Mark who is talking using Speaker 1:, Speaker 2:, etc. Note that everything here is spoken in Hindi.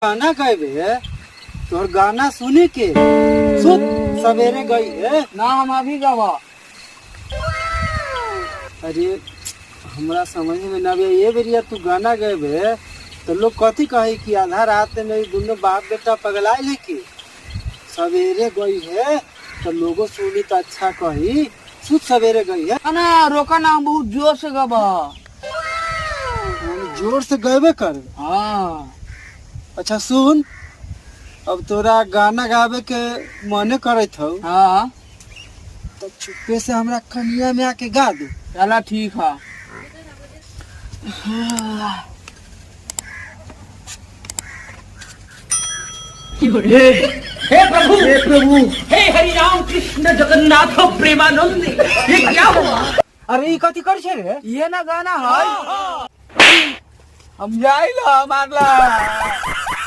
Speaker 1: गाना गावे तोर गाना सुने के सुत सवेरे गई है
Speaker 2: ना हम अभी गवा।
Speaker 1: अरे हमरा समझ में ना आवे ये बेरिया तू गाना गावे तो लोग कथी कहे कि आधा रात में दोनों बाप बेटा पगलाए है कि सवेरे गई है तो लोगों सुनी तो अच्छा कही सुत सवेरे गई है
Speaker 2: ना रोका ना, हम बहुत जोर से गवा।
Speaker 1: हम जोर से गए कर।
Speaker 2: हाँ
Speaker 1: अच्छा सुन, अब तोरा गाना गावे के मने करत हो
Speaker 2: हाँ,
Speaker 1: तो चुप्पे से हमरा कनिया में आके गा दे।
Speaker 2: चला ठीक है।
Speaker 3: हे प्रभु हे हरि राम कृष्ण जगन्नाथ प्रेमानंद, ये क्या हुआ?
Speaker 1: अरे ई कथी कर छे रे?
Speaker 2: ये ना गाना है। हम जाइला मारला।